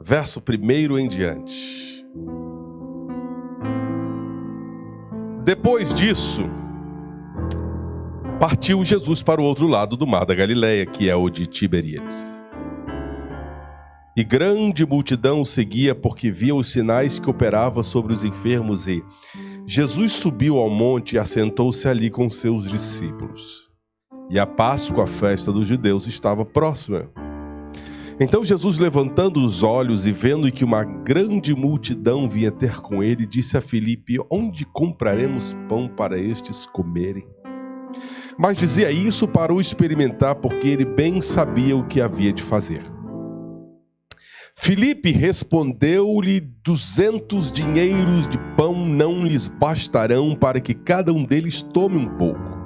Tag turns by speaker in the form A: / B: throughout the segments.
A: verso 1 em diante. Depois disso, partiu Jesus para o outro lado do mar da Galileia, que é o de Tiberíades. E grande multidão o seguia, porque via os sinais que operava sobre os enfermos. E Jesus subiu ao monte e assentou-se ali com seus discípulos. E a Páscoa, a festa dos judeus, estava próxima. Então Jesus, levantando os olhos e vendo que uma grande multidão vinha ter com ele, disse a Filipe: onde compraremos pão para estes comerem? Mas dizia isso para o experimentar, porque ele bem sabia o que havia de fazer. Filipe respondeu-lhe: 200 dinheiros de pão não lhes bastarão para que cada um deles tome um pouco.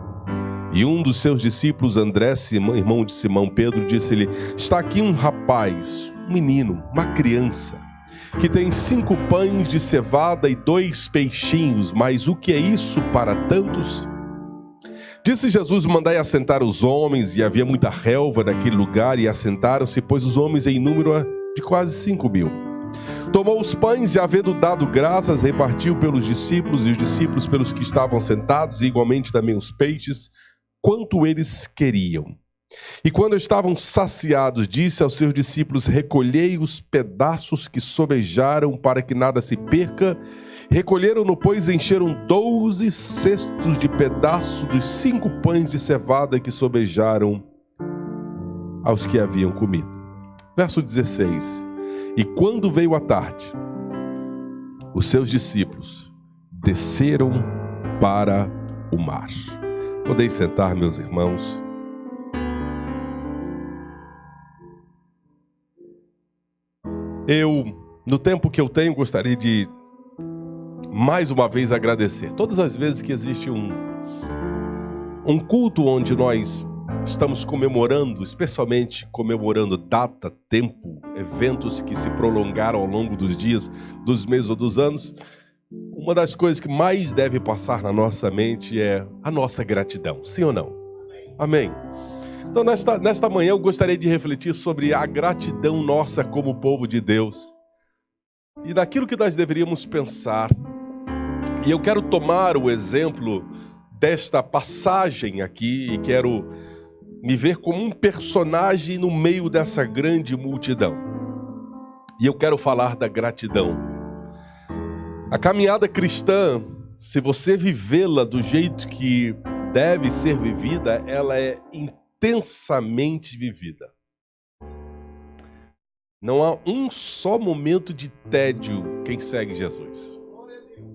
A: E um dos seus discípulos, André, irmão de Simão Pedro, disse-lhe: está aqui um rapaz, um menino, uma criança, que tem 5 pães de cevada e 2 peixinhos, mas o que é isso para tantos? Disse Jesus: mandai assentar os homens, e havia muita relva naquele lugar, e assentaram-se, pois os homens em número de quase 5.000. Tomou os pães e, havendo dado graças, repartiu pelos discípulos, e os discípulos pelos que estavam sentados, e igualmente também os peixes, quanto eles queriam. E quando estavam saciados, disse aos seus discípulos: recolhei os pedaços que sobejaram, para que nada se perca. Recolheram-no, pois encheram 12 cestos de pedaços dos 5 pães de cevada que sobejaram aos que haviam comido. Verso 16. E quando veio a tarde, os seus discípulos desceram para o mar. Podeis sentar, meus irmãos. Eu, no tempo que eu tenho, gostaria de mais uma vez agradecer. Todas as vezes que existe um culto onde nós estamos comemorando, especialmente comemorando data, tempo, eventos que se prolongaram ao longo dos dias, dos meses ou dos anos, uma das coisas que mais deve passar na nossa mente é a nossa gratidão. Sim ou não? Amém. Então, nesta manhã, eu gostaria de refletir sobre a gratidão nossa como povo de Deus e daquilo que nós deveríamos pensar. E eu quero tomar o exemplo desta passagem aqui e quero me ver como um personagem no meio dessa grande multidão. E eu quero falar da gratidão. A caminhada cristã, se você vivê-la do jeito que deve ser vivida, ela é intensamente vivida. Não há um só momento de tédio quem segue Jesus.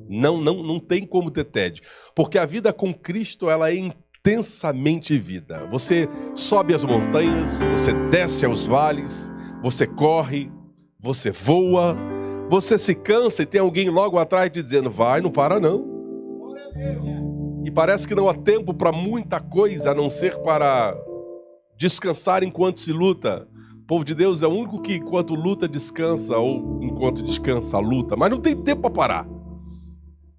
A: Não tem como ter tédio. Porque a vida com Cristo, ela é intensamente vivida. Você sobe as montanhas, você desce aos vales, você corre, você voa, você se cansa e tem alguém logo atrás te dizendo: vai, não para não. E parece que não há tempo para muita coisa, a não ser para descansar enquanto se luta. O povo de Deus é o único que enquanto luta descansa, ou enquanto descansa luta, mas não tem tempo para parar.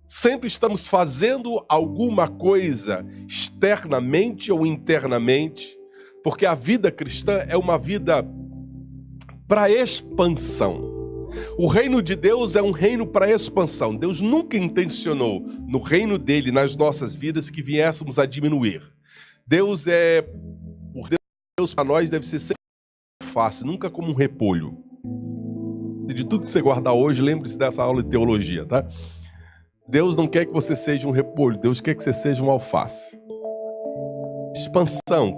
A: Sempre estamos fazendo alguma coisa externamente ou internamente, porque a vida cristã é uma vida para expansão. O reino de Deus é um reino para expansão. Deus nunca intencionou no reino dele, nas nossas vidas, que viéssemos a diminuir. Deus para nós deve ser sempre fácil, nunca como um repolho. De tudo que você guardar hoje, lembre-se dessa aula de teologia, tá? Deus não quer que você seja um repolho, Deus quer que você seja um alface. Expansão,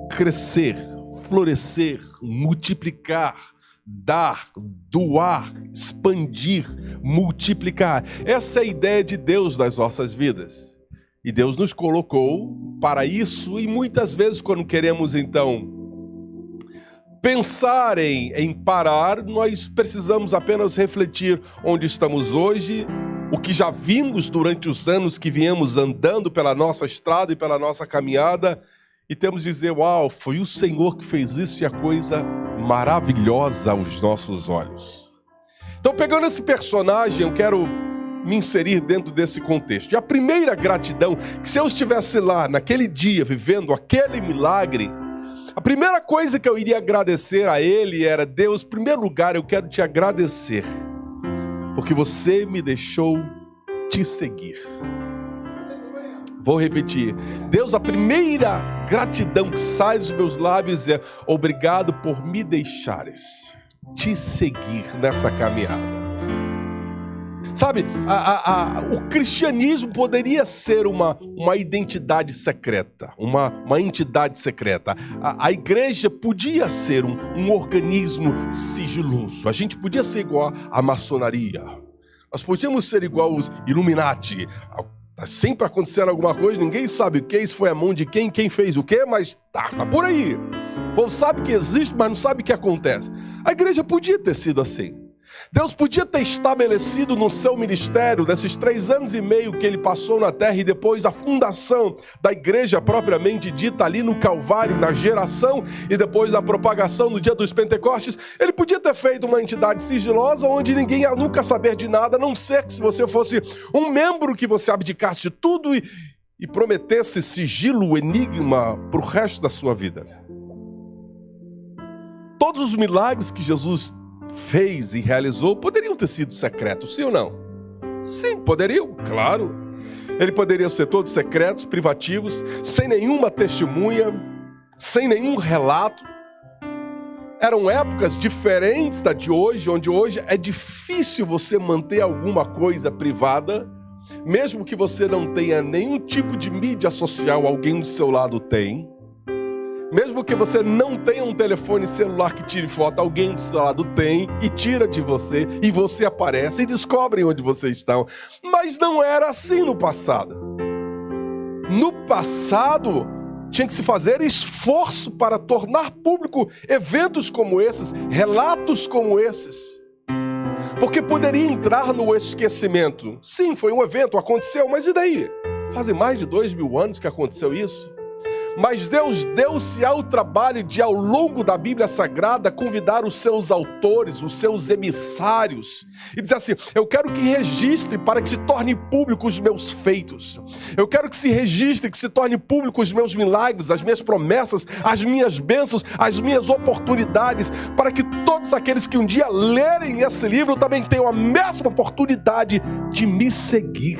A: crescer, florescer, multiplicar, dar, doar, expandir, multiplicar. Essa é a ideia de Deus nas nossas vidas. E Deus nos colocou para isso, e muitas vezes quando queremos então pensar em parar, nós precisamos apenas refletir onde estamos hoje, o que já vimos durante os anos que viemos andando pela nossa estrada e pela nossa caminhada, e temos de dizer: uau, foi o Senhor que fez isso, e a coisa maravilhosa aos nossos olhos. Então, pegando esse personagem, eu quero me inserir dentro desse contexto. E a primeira gratidão, que se eu estivesse lá naquele dia, vivendo aquele milagre, A primeira coisa que eu iria agradecer a ele era: Deus, em primeiro lugar, eu quero te agradecer, porque você me deixou te seguir. Vou repetir. Deus, a primeira gratidão que sai dos meus lábios é: obrigado por me deixares te seguir nessa caminhada. Sabe, o cristianismo poderia ser uma identidade secreta, uma entidade secreta. A igreja podia ser um organismo sigiloso. A gente podia ser igual à maçonaria. Nós podíamos ser igual aos Illuminati. Tá sempre acontecendo alguma coisa, ninguém sabe o que, isso foi a mão de quem fez o quê, mas tá por aí. O povo sabe que existe, mas não sabe o que acontece. A igreja podia ter sido assim. Deus podia ter estabelecido no seu ministério, nesses 3 anos e meio que ele passou na terra, e depois a fundação da igreja propriamente dita ali no Calvário, na geração, e depois da propagação no dia dos Pentecostes, ele podia ter feito uma entidade sigilosa onde ninguém ia nunca saber de nada, a não ser que se você fosse um membro que você abdicasse de tudo e prometesse sigilo, enigma para o resto da sua vida. Todos os milagres que Jesus fez e realizou poderiam ter sido secretos, sim ou não? Sim, poderiam, claro. Ele poderia ser todos secretos, privativos, sem nenhuma testemunha, sem nenhum relato. Eram épocas diferentes da de hoje, onde hoje é difícil você manter alguma coisa privada, mesmo que você não tenha nenhum tipo de mídia social, alguém do seu lado tem. Mesmo que você não tenha um telefone celular que tire foto, alguém do seu lado tem e tira de você, e você aparece e descobrem onde vocês estão. Mas não era assim no passado. No passado, tinha que se fazer esforço para tornar público eventos como esses, relatos como esses. Porque poderia entrar no esquecimento. Sim, foi um evento, aconteceu, mas e daí? Fazem mais de 2000 anos que aconteceu isso. Mas Deus deu-se ao trabalho de, ao longo da Bíblia Sagrada, convidar os seus autores, os seus emissários, e dizer assim: eu quero que registre para que se torne público os meus feitos. Eu quero que se registre, que se torne público os meus milagres, as minhas promessas, as minhas bênçãos, as minhas oportunidades, para que todos aqueles que um dia lerem esse livro também tenham a mesma oportunidade de me seguir.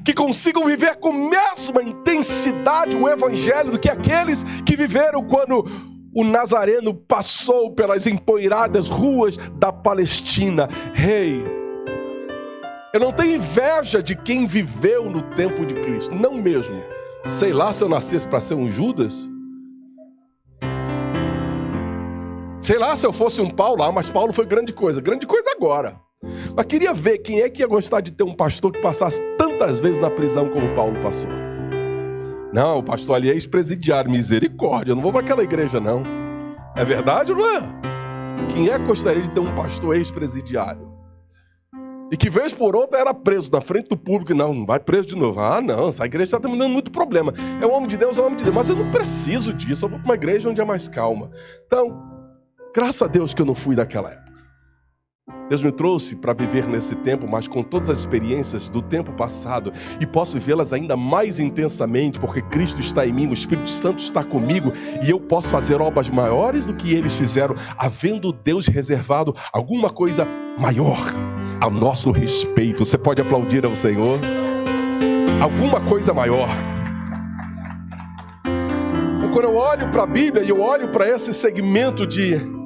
A: Que consigam viver com a mesma intensidade o evangelho do que aqueles que viveram quando o Nazareno passou pelas empoeiradas ruas da Palestina. Hey, eu não tenho inveja de quem viveu no tempo de Cristo, não mesmo. Sei lá se eu nascesse para ser um Judas. Sei lá se eu fosse um Paulo, mas Paulo foi grande coisa agora. Mas queria ver quem é que ia gostar de ter um pastor que passasse tantas vezes na prisão como Paulo passou. Não, o pastor ali é ex-presidiário, misericórdia, eu não vou para aquela igreja não. É verdade ou não é? Quem é que gostaria de ter um pastor ex-presidiário? E que vez por outra era preso na frente do público, não vai preso de novo. Ah não, essa igreja está me dando muito problema. É um homem de Deus, mas eu não preciso disso, eu vou para uma igreja onde é mais calma. Então, graças a Deus que eu não fui daquela época. Deus me trouxe para viver nesse tempo, mas com todas as experiências do tempo passado, e posso vivê-las ainda mais intensamente, porque Cristo está em mim, o Espírito Santo está comigo, e eu posso fazer obras maiores do que eles fizeram, havendo Deus reservado alguma coisa maior ao nosso respeito. Você pode aplaudir ao Senhor? Alguma coisa maior. Quando eu olho para a Bíblia e eu olho para esse segmento de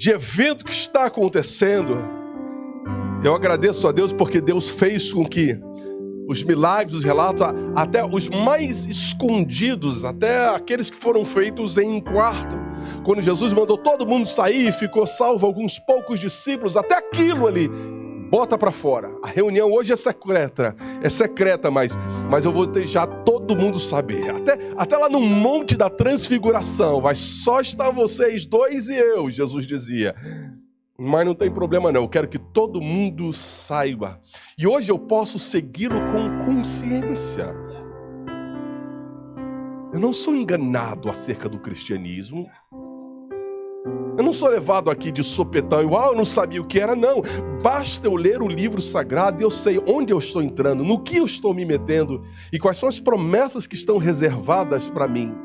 A: evento que está acontecendo, eu agradeço a Deus, porque Deus fez com que os milagres, os relatos, até os mais escondidos, até aqueles que foram feitos em um quarto, quando Jesus mandou todo mundo sair e ficou salvo alguns poucos discípulos, até aquilo ali, bota para fora. A reunião hoje é secreta, mas eu vou deixar todo mundo saber. Até lá no Monte da Transfiguração, vai só estar vocês dois e eu, Jesus dizia. Mas não tem problema não, eu quero que todo mundo saiba. E hoje eu posso segui-lo com consciência. Eu não sou enganado acerca do cristianismo. Eu não sou levado aqui de sopetão, igual eu não sabia o que era, não. Basta eu ler o livro sagrado e eu sei onde eu estou entrando, no que eu estou me metendo e quais são as promessas que estão reservadas para mim.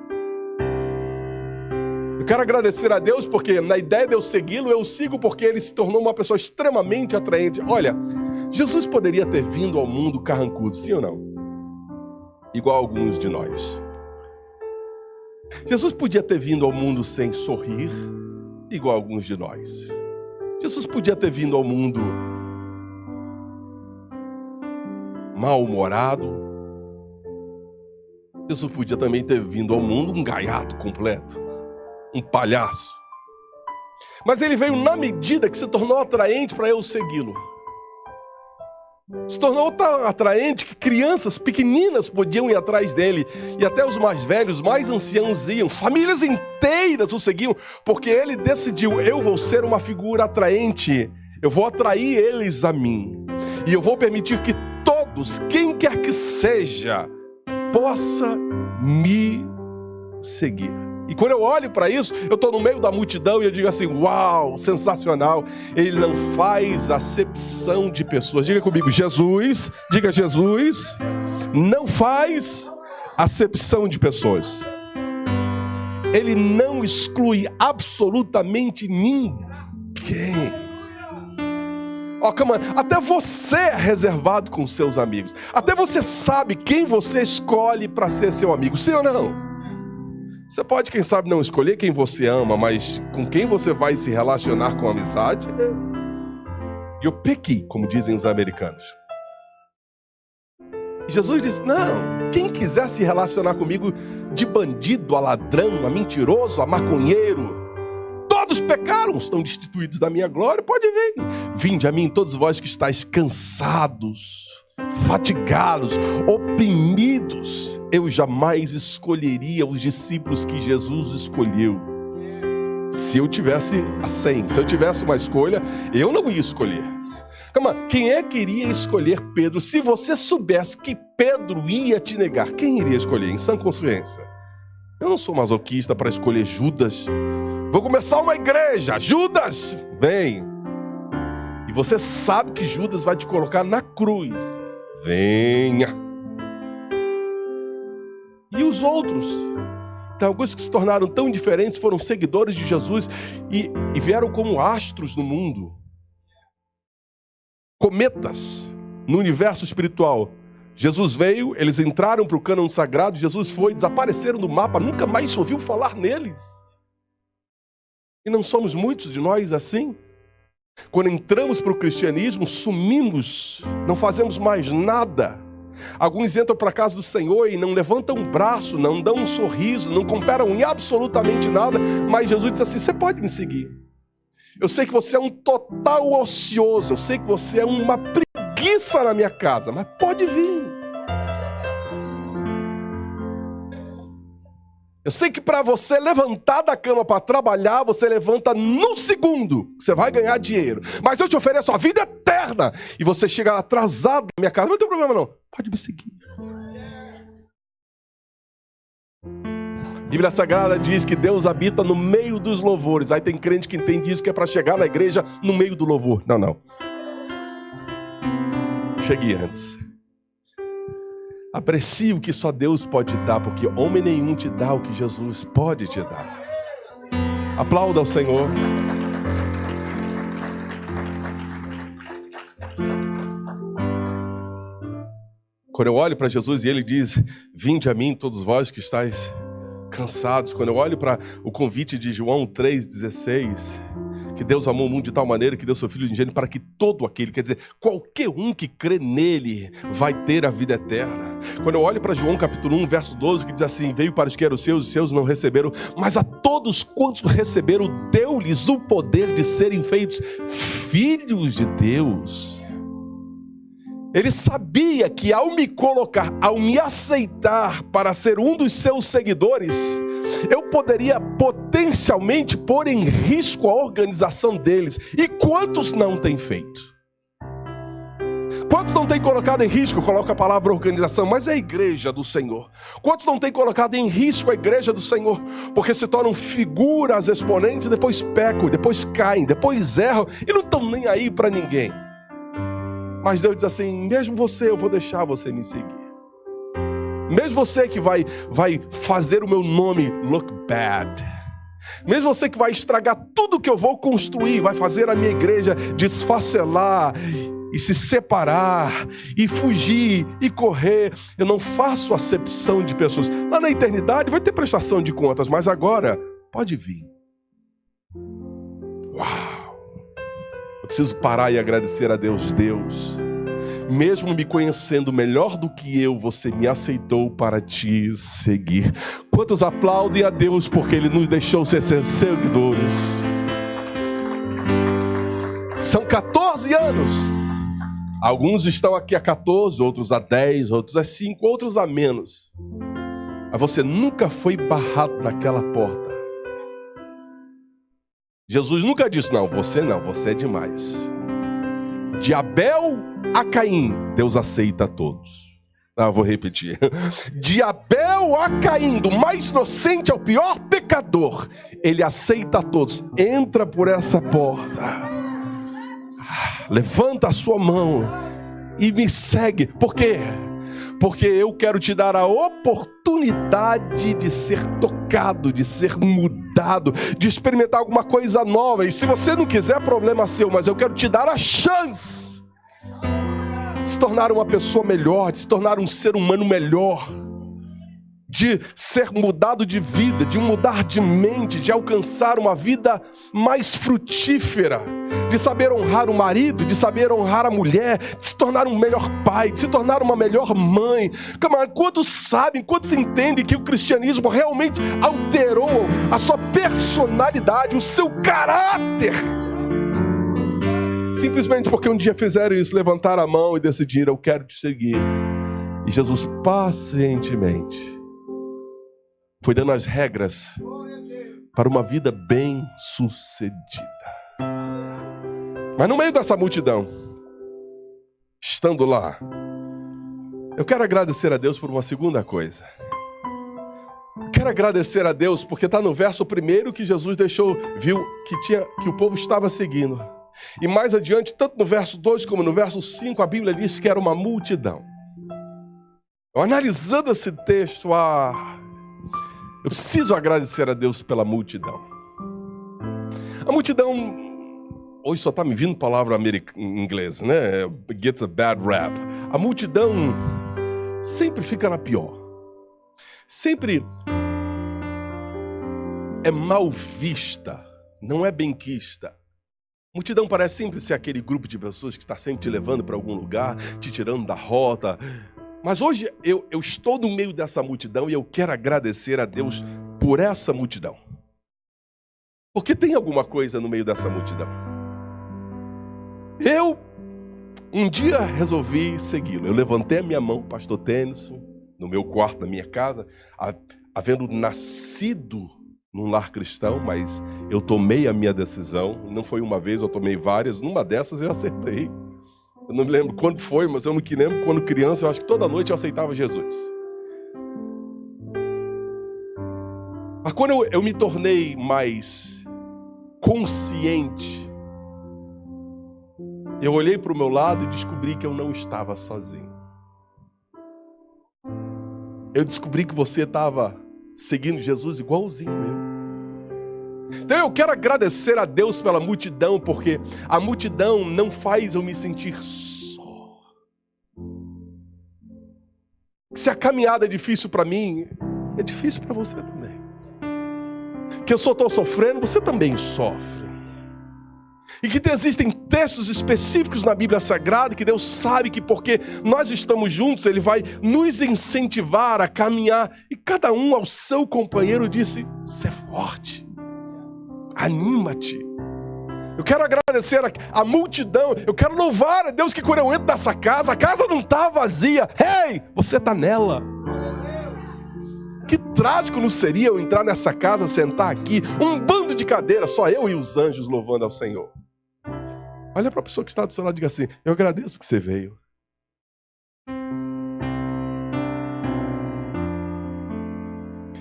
A: Eu quero agradecer a Deus porque na ideia de eu segui-lo, eu sigo porque ele se tornou uma pessoa extremamente atraente. Olha, Jesus poderia ter vindo ao mundo carrancudo, sim ou não? Igual alguns de nós. Jesus podia ter vindo ao mundo sem sorrir, igual alguns de nós. Jesus podia ter vindo ao mundo mal-humorado. Jesus podia também ter vindo ao mundo um gaiato completo, um palhaço. Mas ele veio na medida que se tornou atraente para eu segui-lo. Se tornou tão atraente que crianças pequeninas podiam ir atrás dele. E até os mais velhos, mais anciãos iam. Famílias inteiras o seguiam. Porque ele decidiu, eu vou ser uma figura atraente. Eu vou atrair eles a mim. E eu vou permitir que todos, quem quer que seja, possa me seguir. E quando eu olho para isso, eu estou no meio da multidão e eu digo assim, uau, sensacional. Ele não faz acepção de pessoas. Diga comigo, Jesus, diga Jesus, não faz acepção de pessoas. Ele não exclui absolutamente ninguém. Ó, come on. Até você é reservado com seus amigos. Até você sabe quem você escolhe para ser seu amigo, sim ou não? Você pode, quem sabe, não escolher quem você ama, mas com quem você vai se relacionar com amizade? You're picky, como dizem os americanos. E Jesus diz, não, quem quiser se relacionar comigo de bandido, a ladrão, a mentiroso, a maconheiro, todos pecaram, estão destituídos da minha glória, pode vir. Vinde a mim todos vós que estáis cansados, fatigados, oprimidos. Eu jamais escolheria os discípulos que Jesus escolheu. Se eu tivesse a 100, se eu tivesse uma escolha, eu não ia escolher. Calma, quem é que iria escolher Pedro? Se você soubesse que Pedro ia te negar, quem iria escolher em sã consciência? Eu não sou masoquista para escolher Judas. Vou começar uma igreja, Judas, vem. E você sabe que Judas vai te colocar na cruz. Venha. E os outros? Tem alguns que se tornaram tão diferentes, foram seguidores de Jesus e vieram como astros no mundo. Cometas no universo espiritual. Jesus veio, eles entraram para o cânon sagrado, Jesus foi, desapareceram do mapa, nunca mais se ouviu falar neles. E não somos muitos de nós assim? Quando entramos para o cristianismo, sumimos, não fazemos mais nada. Alguns entram para a casa do Senhor e não levantam um braço, não dão um sorriso, não cooperam em absolutamente nada, mas Jesus diz assim, você pode me seguir. Eu sei que você é um total ocioso, eu sei que você é uma preguiça na minha casa, mas pode vir. Eu sei que para você levantar da cama para trabalhar, você levanta num segundo, você vai ganhar dinheiro. Mas eu te ofereço a vida eterna e você chega atrasado na minha casa, não tem problema não, pode me seguir. A Bíblia Sagrada diz que Deus habita no meio dos louvores. Aí tem crente que entende isso, que é para chegar na igreja no meio do louvor. Não. Cheguei antes. Aprecie o que só Deus pode dar, porque homem nenhum te dá o que Jesus pode te dar. Aplauda ao Senhor. Quando eu olho para Jesus e ele diz, vinde a mim todos vós que estáis cansados. Quando eu olho para o convite de João 3,16, que Deus amou o mundo de tal maneira que deu seu Filho unigênito para que todo aquele, quer dizer, qualquer um que crê nele vai ter a vida eterna. Quando eu olho para João capítulo 1, verso 12, que diz assim, veio para os que eram seus, os seus não receberam, mas a todos quantos receberam, deu-lhes o poder de serem feitos filhos de Deus. Ele sabia que ao me colocar, ao me aceitar para ser um dos seus seguidores, eu poderia potencialmente pôr em risco a organização deles. E quantos não têm feito? Quantos não têm colocado em risco? Coloca a palavra organização, mas é a igreja do Senhor. Quantos não têm colocado em risco a igreja do Senhor? Porque se tornam figuras exponentes, depois pecam, depois caem, depois erram e não estão nem aí para ninguém. Mas Deus diz assim, mesmo você, eu vou deixar você me seguir. Mesmo você que vai fazer o meu nome look bad, Mesmo você que vai estragar tudo que eu vou construir, vai fazer a minha igreja desfacelar e se separar, e fugir, e correr. Eu não faço acepção de pessoas. Lá na eternidade vai ter prestação de contas, mas agora pode vir. Uau! Eu preciso parar e agradecer a Deus. Deus, mesmo me conhecendo melhor do que eu, você me aceitou para te seguir. Quantos aplaudem a Deus porque Ele nos deixou ser seguidores? São 14 anos. Alguns estão aqui há 14, outros há 10, outros há 5, outros há menos. Mas você nunca foi barrado naquela porta. Jesus nunca disse, não, você é demais. De Abel a Caim, Deus aceita a todos. Eu vou repetir. De Abel a Caim, do mais inocente ao pior pecador, Ele aceita a todos. Entra por essa porta. Levanta a sua mão e me segue. Por quê? Porque eu quero te dar a oportunidade de ser tocado, de ser mudado, de experimentar alguma coisa nova. E se você não quiser, problema seu, mas eu quero te dar a chance de se tornar uma pessoa melhor, de se tornar um ser humano melhor, de ser mudado de vida, de mudar de mente, de alcançar uma vida mais frutífera, de saber honrar o marido, de saber honrar a mulher, de se tornar um melhor pai, de se tornar uma melhor mãe. Camarada, quantos sabem, quantos entendem que o cristianismo realmente alterou a sua personalidade, o seu caráter? Simplesmente porque um dia fizeram isso, levantaram a mão e decidiram, eu quero te seguir. E Jesus pacientemente foi dando as regras para uma vida bem-sucedida. Mas no meio dessa multidão, estando lá, eu quero agradecer a Deus por uma segunda coisa. Eu quero agradecer a Deus porque está no verso primeiro que Jesus viu que o povo estava seguindo. E mais adiante, tanto no verso 2 como no verso 5, a Bíblia diz que era uma multidão. Eu, analisando esse texto, eu preciso agradecer a Deus pela multidão. A multidão, hoje só está me vindo palavra em inglês, né? Gets a bad rap. A multidão sempre fica na pior. Sempre é mal vista, não é benquista. Multidão parece sempre ser aquele grupo de pessoas que está sempre te levando para algum lugar, te tirando da rota. Mas hoje eu estou no meio dessa multidão e eu quero agradecer a Deus por essa multidão. Porque tem alguma coisa no meio dessa multidão. Eu, um dia, resolvi segui-lo. Eu levantei a minha mão, pastor Tennyson, no meu quarto, na minha casa, havendo nascido num lar cristão, mas eu tomei a minha decisão. Não foi uma vez, eu tomei várias. Numa dessas eu acertei. Eu não me lembro quando foi, mas eu me lembro quando criança, eu acho que toda noite eu aceitava Jesus. Mas quando eu me tornei mais consciente, eu olhei para o meu lado e descobri que eu não estava sozinho. Eu descobri que você estava seguindo Jesus igualzinho eu. Então eu quero agradecer a Deus pela multidão, porque a multidão não faz eu me sentir só. Se a caminhada é difícil para mim, é difícil para você também. Que eu só estou sofrendo, você também sofre. E que existem textos específicos na Bíblia Sagrada que Deus sabe que porque nós estamos juntos, Ele vai nos incentivar a caminhar. E cada um ao seu companheiro disse, você é forte. Anima-te. Eu quero agradecer a multidão. Eu quero louvar a Deus que quando eu entro nessa casa, a casa não está vazia. Ei, você está nela. Que trágico não seria eu entrar nessa casa, sentar aqui, um bando de cadeiras, só eu e os anjos louvando ao Senhor. Olha para a pessoa que está do seu lado e diga assim, eu agradeço porque você veio.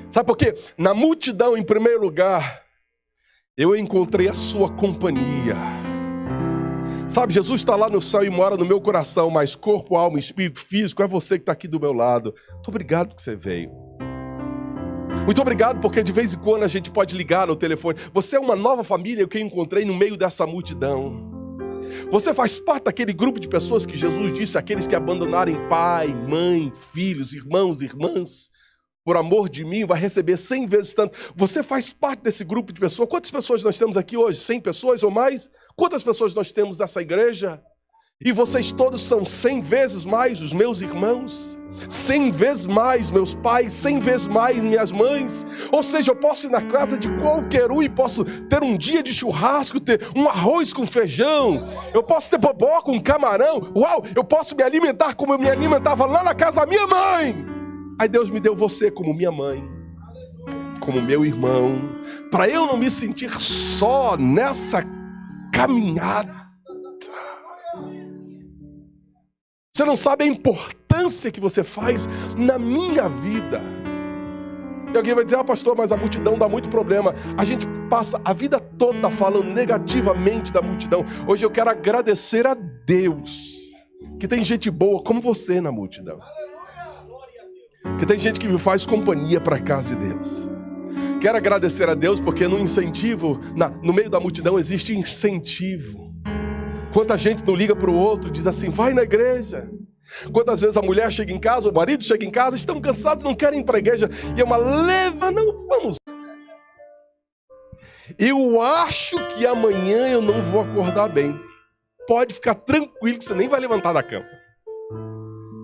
A: Sabe por quê? Na multidão, em primeiro lugar, eu encontrei a sua companhia. Sabe, Jesus está lá no céu e mora no meu coração, mas corpo, alma, espírito, físico, é você que está aqui do meu lado. Muito obrigado porque você veio. Muito obrigado, porque de vez em quando a gente pode ligar no telefone. Você é uma nova família que eu encontrei no meio dessa multidão. Você faz parte daquele grupo de pessoas que Jesus disse, aqueles que abandonarem pai, mãe, filhos, irmãos, irmãs, por amor de mim, vai receber 100 vezes tanto. Você faz parte desse grupo de pessoas. Quantas pessoas nós temos aqui hoje? 100 pessoas ou mais? Quantas pessoas nós temos nessa igreja? E vocês todos são 100 vezes mais os meus irmãos, 100 vezes mais meus pais, 100 vezes mais minhas mães. Ou seja, eu posso ir na casa de qualquer um e posso ter um dia de churrasco, ter um arroz com feijão, eu posso ter bobó com camarão. Uau, eu posso me alimentar como eu me alimentava lá na casa da minha mãe. Aí Deus me deu você como minha mãe, como meu irmão, para eu não me sentir só nessa caminhada. Você não sabe a importância que você faz na minha vida. E alguém vai dizer, pastor, mas a multidão dá muito problema. A gente passa a vida toda falando negativamente da multidão. Hoje eu quero agradecer a Deus que tem gente boa como você na multidão. Que tem gente que me faz companhia para a casa de Deus. Quero agradecer a Deus porque no incentivo, no meio da multidão existe incentivo. Quanta gente não liga para o outro, diz assim, vai na igreja. Quantas vezes a mulher chega em casa, o marido chega em casa, estão cansados, não querem ir para a igreja. E é uma leva, não, vamos. Eu acho que amanhã eu não vou acordar bem. Pode ficar tranquilo que você nem vai levantar da cama.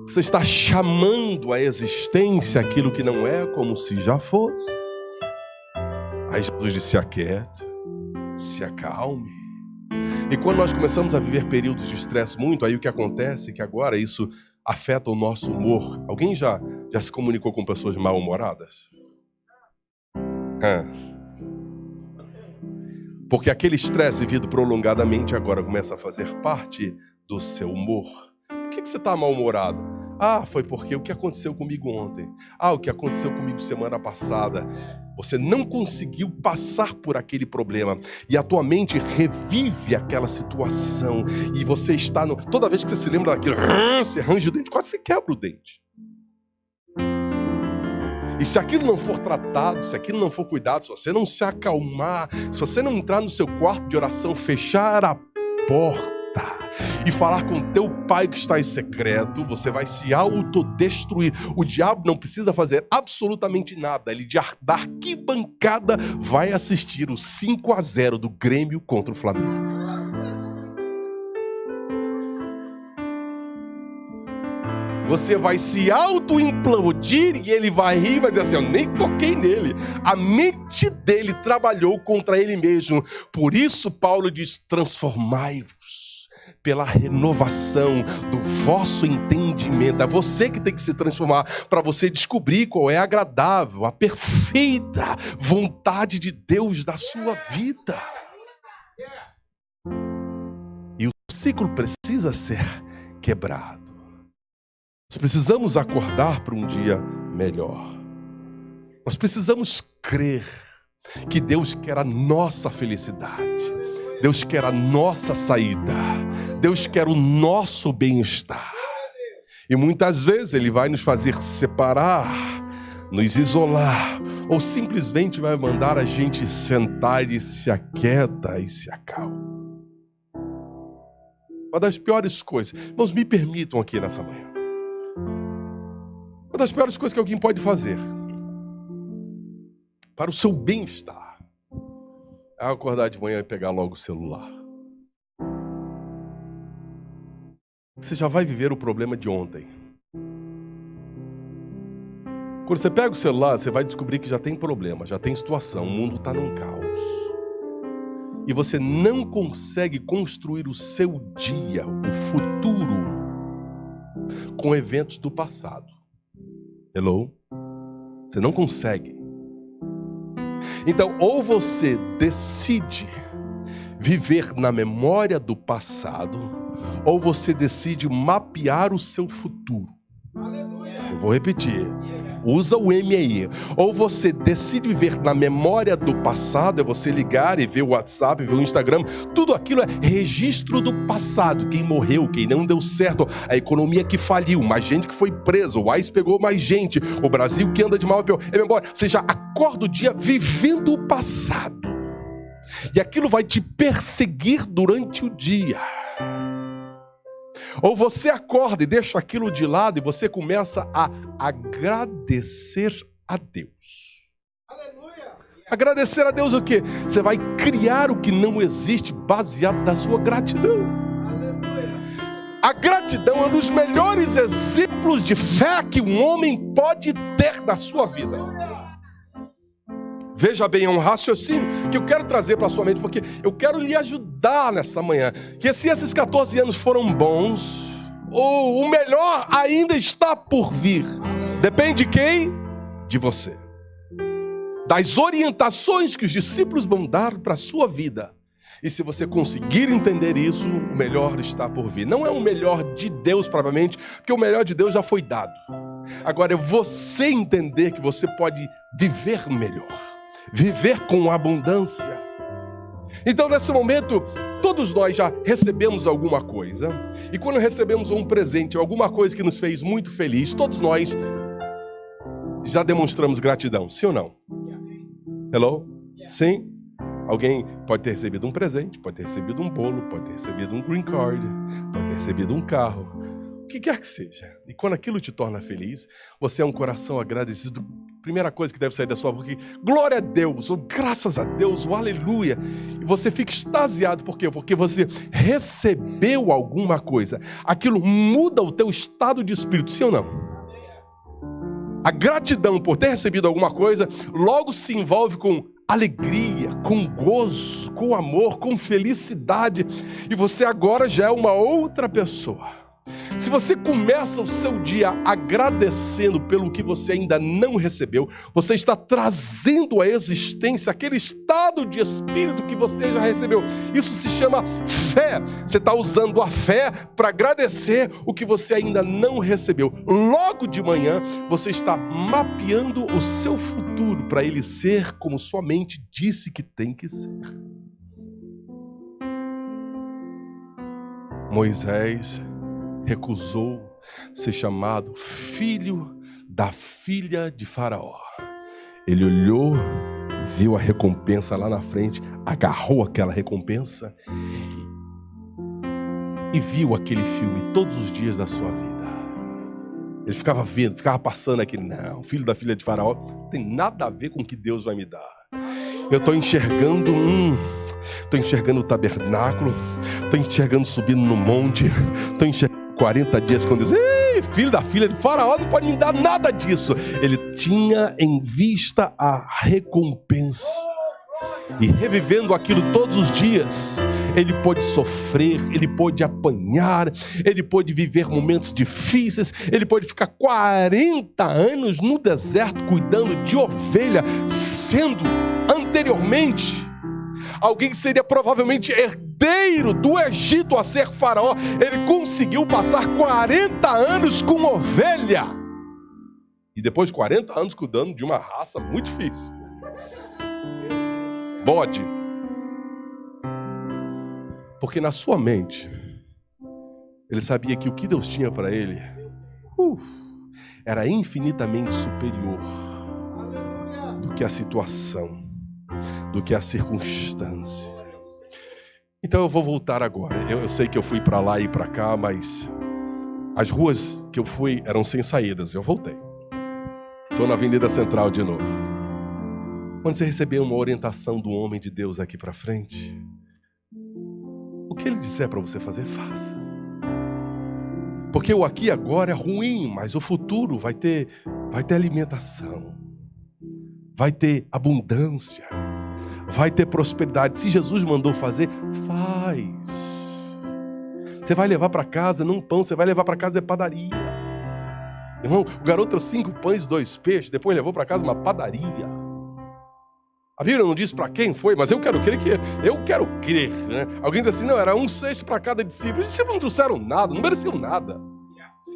A: Você está chamando à existência aquilo que não é como se já fosse. Aí Jesus disse, se aquiete, se acalme. E quando nós começamos a viver períodos de estresse muito, aí o que acontece é que agora isso afeta o nosso humor. Alguém já se comunicou com pessoas mal-humoradas? Porque aquele estresse vivido prolongadamente agora começa a fazer parte do seu humor. Por que você está mal-humorado? Foi porque o que aconteceu comigo ontem. O que aconteceu comigo semana passada. Você não conseguiu passar por aquele problema. E a tua mente revive aquela situação. E você está toda vez que você se lembra daquilo, você range o dente, quase você quebra o dente. E se aquilo não for tratado, se aquilo não for cuidado, se você não se acalmar, se você não entrar no seu quarto de oração, fechar a porta e falar com teu pai que está em secreto, você vai se autodestruir. O diabo não precisa fazer absolutamente nada. Ele da arquibancada vai assistir o 5-0 do Grêmio contra o Flamengo. Você vai se auto-implodir e ele vai rir e vai dizer assim, eu nem toquei nele. A mente dele trabalhou contra ele mesmo. Por isso Paulo diz, transformai-vos pela renovação do vosso entendimento. É você que tem que se transformar para você descobrir qual é a agradável, a perfeita vontade de Deus da sua vida. E o ciclo precisa ser quebrado. Nós precisamos acordar para um dia melhor. Nós precisamos crer que Deus quer a nossa felicidade. Deus quer a nossa saída. Deus quer o nosso bem-estar. E muitas vezes Ele vai nos fazer separar, nos isolar, ou simplesmente vai mandar a gente sentar e se aquieta e se acalma. Uma das piores coisas, irmãos, me permitam aqui nessa manhã. Uma das piores coisas que alguém pode fazer para o seu bem-estar é acordar de manhã e pegar logo o celular. Você já vai viver o problema de ontem. Quando você pega o celular, você vai descobrir que já tem problema, já tem situação, o mundo está num caos. E você não consegue construir o seu dia, o futuro, com eventos do passado. Hello? Você não consegue. Então, ou você decide viver na memória do passado, ou você decide mapear o seu futuro. Eu vou repetir. Usa o M aí. Ou você decide viver na memória do passado, é você ligar e ver o WhatsApp, ver o Instagram. Tudo aquilo é registro do passado. Quem morreu, quem não deu certo, a economia que faliu, mais gente que foi presa, o ICE pegou mais gente, o Brasil que anda de mal a pior. É memória. Você já acorda o dia vivendo o passado. E aquilo vai te perseguir durante o dia. Ou você acorda e deixa aquilo de lado e você começa a agradecer a Deus. Aleluia! Agradecer a Deus o quê? Você vai criar o que não existe baseado na sua gratidão. Aleluia! A gratidão é um dos melhores exemplos de fé que um homem pode ter na sua vida. Veja bem, é um raciocínio que eu quero trazer para a sua mente, porque eu quero lhe ajudar nessa manhã. Que se esses 14 anos foram bons, ou o melhor ainda está por vir. Depende de quem? De você. Das orientações que os discípulos vão dar para a sua vida. E se você conseguir entender isso, o melhor está por vir. Não é o melhor de Deus, provavelmente, porque o melhor de Deus já foi dado. Agora é você entender que você pode viver melhor. Viver com abundância. Então, nesse momento, todos nós já recebemos alguma coisa. E quando recebemos um presente, alguma coisa que nos fez muito feliz, todos nós já demonstramos gratidão. Sim ou não? Hello? Sim? Alguém pode ter recebido um presente, pode ter recebido um bolo, pode ter recebido um green card, pode ter recebido um carro. O que quer que seja. E quando aquilo te torna feliz, você é um coração agradecido. Primeira coisa que deve sair da sua boca, glória a Deus, ou graças a Deus, ou aleluia. E você fica extasiado, por quê? Porque você recebeu alguma coisa. Aquilo muda o teu estado de espírito, sim ou não? A gratidão por ter recebido alguma coisa, logo se envolve com alegria, com gozo, com amor, com felicidade. E você agora já é uma outra pessoa. Se você começa o seu dia agradecendo pelo que você ainda não recebeu, você está trazendo à existência aquele estado de espírito que você já recebeu. Isso se chama fé. Você está usando a fé para agradecer o que você ainda não recebeu. Logo de manhã, você está mapeando o seu futuro para ele ser como sua mente disse que tem que ser. Moisés recusou ser chamado filho da filha de Faraó. Ele olhou, viu a recompensa lá na frente, agarrou aquela recompensa e viu aquele filme todos os dias da sua vida. Ele ficava vendo, ficava passando aquele, não, filho da filha de Faraó, não tem nada a ver com o que Deus vai me dar. Eu estou enxergando estou enxergando o tabernáculo, estou enxergando subindo no monte, estou enxergando 40 dias com Deus. Ei, filho da filha de Faraó não pode me dar nada disso. Ele tinha em vista a recompensa. E revivendo aquilo todos os dias, ele pôde sofrer, ele pôde apanhar, ele pôde viver momentos difíceis, ele pôde ficar 40 anos no deserto cuidando de ovelha, sendo anteriormente alguém que seria provavelmente herdeiro do Egito a ser faraó. Ele conseguiu passar 40 anos com ovelha. E depois de 40 anos cuidando de uma raça muito difícil. Bode. Porque na sua mente, ele sabia que o que Deus tinha para ele era infinitamente superior do que a situação, do que a circunstância. Então eu vou voltar agora. Eu sei que eu fui para lá e para cá, mas as ruas que eu fui eram sem saídas. Eu voltei. Estou na Avenida Central de novo. Quando você receber uma orientação do homem de Deus aqui para frente, o que ele disser para você fazer, faça. Porque o aqui e agora é ruim, mas o futuro vai ter alimentação, vai ter abundância, vai ter prosperidade. Se Jesus mandou fazer, faz. Você vai levar para casa não pão, você vai levar para casa padaria. Irmão, o garoto trouxe 5 pães e 2 peixes, depois levou para casa uma padaria. A Bíblia não diz para quem foi, mas eu quero crer, né? Alguém diz assim, não, era 1/6 para cada discípulo. Os discípulos não trouxeram nada, não mereciam nada.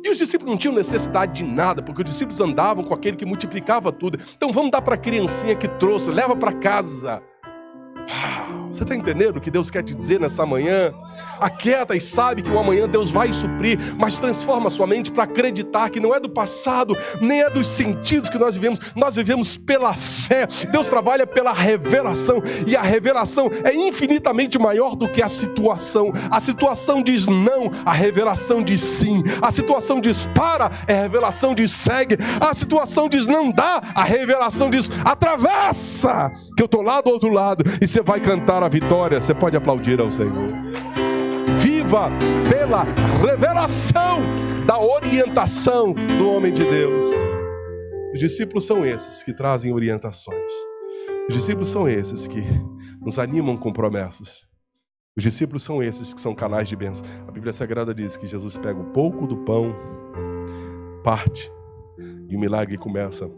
A: E os discípulos não tinham necessidade de nada, porque os discípulos andavam com aquele que multiplicava tudo. Então vamos dar para a criancinha que trouxe, leva para casa. Você está entendendo o que Deus quer te dizer nessa manhã? Aquieta e sabe que o amanhã Deus vai suprir, mas transforma a sua mente para acreditar que não é do passado, nem é dos sentidos que nós vivemos pela fé. Deus trabalha pela revelação, e a revelação é infinitamente maior do que a situação. A situação diz não, a revelação diz sim. A situação diz para, a revelação diz segue. A situação diz não dá, a revelação diz atravessa, que eu estou lá do outro lado, e você vai cantar a vitória. Você pode aplaudir ao Senhor. Viva pela revelação da orientação do homem de Deus. Os discípulos são esses que trazem orientações. Os discípulos são esses que nos animam com promessas. Os discípulos são esses que são canais de bênção. A Bíblia Sagrada diz que Jesus pega um pouco do pão, parte, e o milagre começa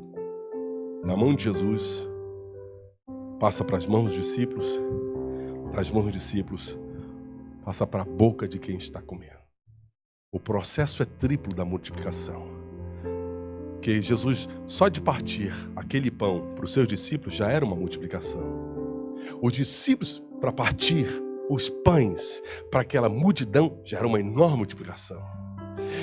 A: na mão de Jesus, passa para as mãos dos discípulos, das mãos dos discípulos, passa para a boca de quem está comendo. O processo é triplo da multiplicação. Que Jesus, só de partir aquele pão para os seus discípulos, já era uma multiplicação. Os discípulos, para partir os pães para aquela multidão, já era uma enorme multiplicação.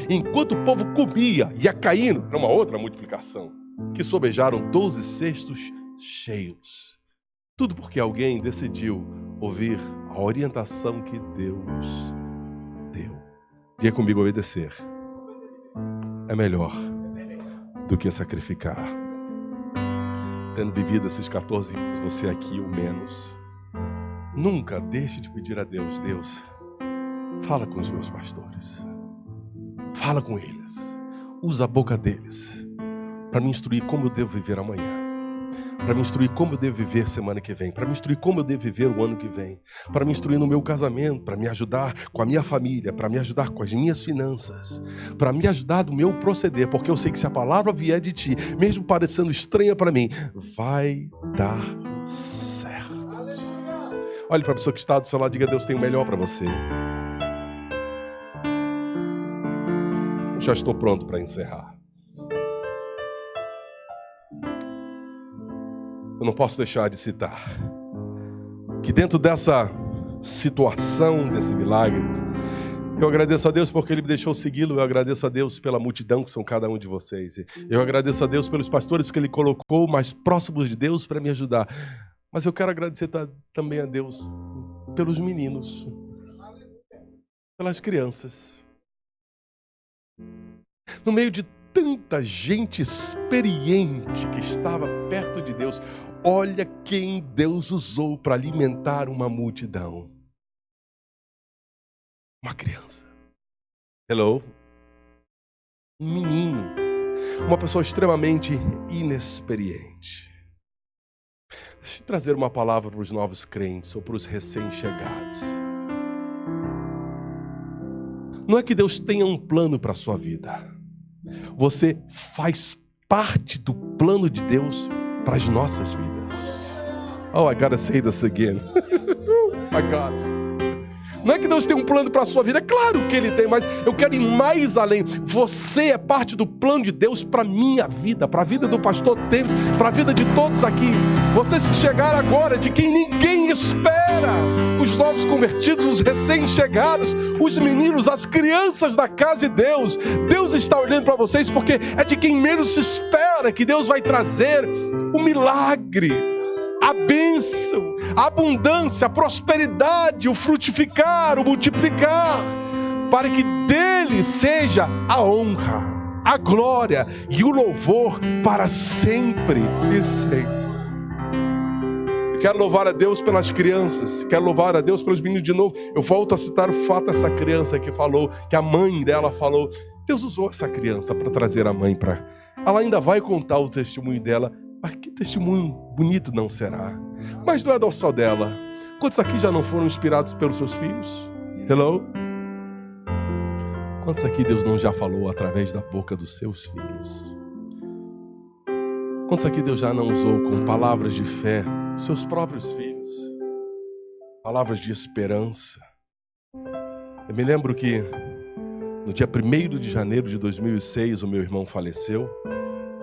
A: Enquanto o povo comia, ia caindo, era uma outra multiplicação. Que sobejaram 12 cestos cheios. Tudo porque alguém decidiu ouvir a orientação que Deus deu. Diga comigo, obedecer é melhor do que sacrificar. Tendo vivido esses 14 anos, você aqui ou menos, nunca deixe de pedir a Deus: Deus, fala com os meus pastores, fala com eles, usa a boca deles para me instruir como eu devo viver amanhã, para me instruir como eu devo viver semana que vem, para me instruir como eu devo viver o ano que vem, para me instruir no meu casamento, para me ajudar com a minha família, para me ajudar com as minhas finanças, para me ajudar no meu proceder, porque eu sei que se a palavra vier de ti, mesmo parecendo estranha para mim, vai dar certo. Olhe para a pessoa que está do seu lado e diga: Deus tem o melhor para você. Eu já estou pronto para encerrar. Eu não posso deixar de citar que dentro dessa situação, desse milagre, eu agradeço a Deus porque Ele me deixou segui-lo. Eu agradeço a Deus pela multidão que são cada um de vocês. Eu agradeço a Deus pelos pastores que Ele colocou mais próximos de Deus para me ajudar. Mas eu quero agradecer também a Deus pelos meninos, pelas crianças. No meio de tanta gente experiente que estava perto de Deus, olha quem Deus usou para alimentar uma multidão. Uma criança. Hello? Um menino. Uma pessoa extremamente inexperiente. Deixa eu trazer uma palavra para os novos crentes ou para os recém-chegados. Não é que Deus tenha um plano para a sua vida. Você faz parte do plano de Deus para as nossas vidas. Oh, I gotta say this again. My God. Não é que Deus tem um plano para a sua vida, é claro que Ele tem, mas eu quero ir mais além. Você é parte do plano de Deus para a minha vida, para a vida do pastor Tênis, para a vida de todos aqui. Vocês que chegaram agora, de quem ninguém espera, os novos convertidos, os recém-chegados, os meninos, as crianças da casa de Deus. Deus está olhando para vocês porque é de quem menos se espera que Deus vai trazer o milagre, a bênção, a abundância, a prosperidade, o frutificar, o multiplicar, para que dele seja a honra, a glória e o louvor para sempre e sempre. Eu quero louvar a Deus pelas crianças, quero louvar a Deus pelos meninos de novo. Eu volto a citar o fato dessa criança que falou, que a mãe dela falou. Deus usou essa criança para trazer a mãe para... Ela ainda vai contar o testemunho dela. Mas que testemunho bonito não será? Mas não é só dela. Quantos aqui já não foram inspirados pelos seus filhos? Hello? Quantos aqui Deus não já falou através da boca dos seus filhos? Quantos aqui Deus já não usou com palavras de fé os seus próprios filhos? Palavras de esperança. Eu me lembro que No dia 1º de janeiro de 2006, o meu irmão faleceu.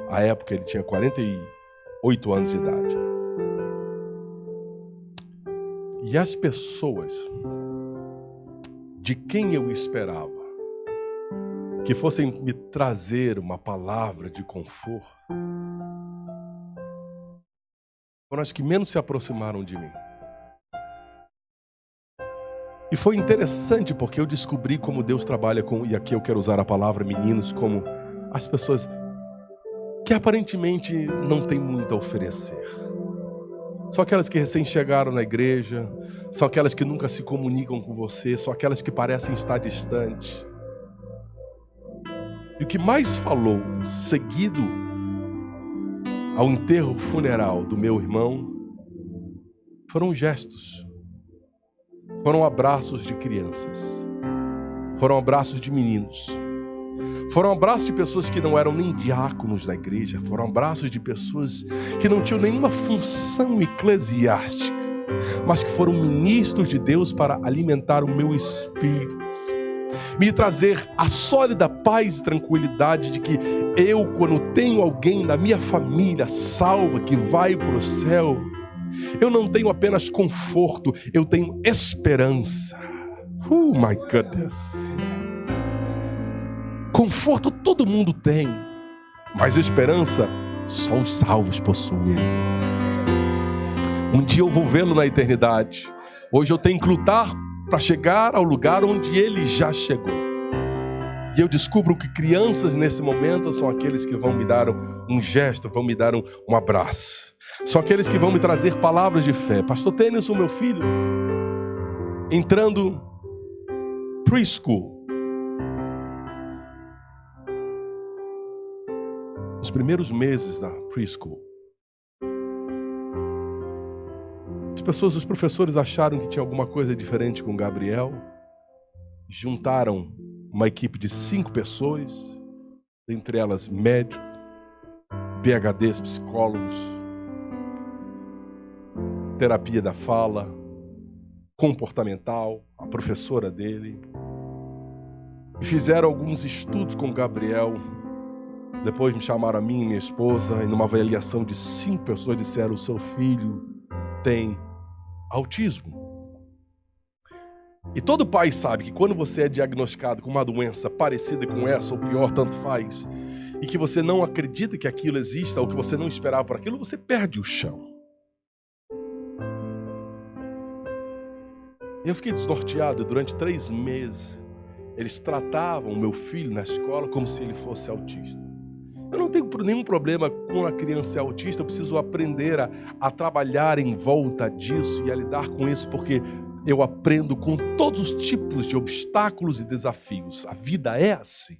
A: À época, ele tinha 48 anos de idade. E as pessoas de quem eu esperava que fossem me trazer uma palavra de conforto foram as que menos se aproximaram de mim. E foi interessante porque eu descobri como Deus trabalha com, e aqui eu quero usar a palavra meninos, como as pessoas que aparentemente não têm muito a oferecer. São aquelas que recém chegaram na igreja, são aquelas que nunca se comunicam com você, são aquelas que parecem estar distantes. E o que mais falou, seguido ao enterro funeral do meu irmão, foram gestos, foram abraços de crianças, foram abraços de meninos, foram abraços de pessoas que não eram nem diáconos da igreja, foram abraços de pessoas que não tinham nenhuma função eclesiástica, mas que foram ministros de Deus para alimentar o meu espírito, me trazer a sólida paz e tranquilidade de que eu, quando tenho alguém da minha família salva, que vai para o céu, eu não tenho apenas conforto, eu tenho esperança. Oh my goodness. Conforto todo mundo tem, mas esperança só os salvos possuem. Um dia eu vou vê-lo na eternidade. Hoje eu tenho que lutar para chegar ao lugar onde ele já chegou. E eu descubro que crianças nesse momento são aqueles que vão me dar um gesto, vão me dar um abraço. São aqueles que vão me trazer palavras de fé. Pastor Tênis, o meu filho, entrando preschool. Nos primeiros meses da preschool, os professores acharam que tinha alguma coisa diferente com Gabriel. Juntaram uma equipe de 5 pessoas, dentre elas médicos, PhDs, psicólogos, terapia da fala, comportamental, a professora dele. E fizeram alguns estudos com Gabriel. Depois me chamaram a mim e minha esposa, e numa avaliação de 5 pessoas disseram: o seu filho tem autismo. E todo pai sabe que quando você é diagnosticado com uma doença parecida com essa, ou pior, tanto faz, e que você não acredita que aquilo exista, ou que você não esperava por aquilo, você perde o chão. E eu fiquei desnorteado. Durante 3 meses, eles tratavam o meu filho na escola como se ele fosse autista. Eu não tenho nenhum problema com a criança autista, eu preciso aprender a trabalhar em volta disso e a lidar com isso, porque eu aprendo com todos os tipos de obstáculos e desafios. A vida é assim.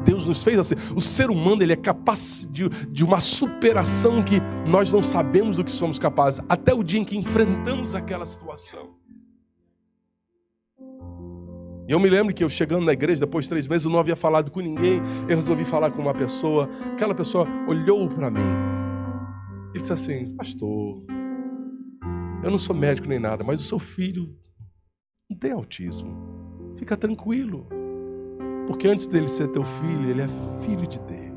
A: Deus nos fez assim. O ser humano, ele é capaz de uma superação que nós não sabemos do que somos capazes, até o dia em que enfrentamos aquela situação. E eu me lembro que eu chegando na igreja, depois de 3 meses, eu não havia falado com ninguém. Eu resolvi falar com uma pessoa. Aquela pessoa olhou para mim. Ele disse assim: pastor, eu não sou médico nem nada, mas o seu filho não tem autismo. Fica tranquilo. Porque antes dele ser teu filho, ele é filho de Deus.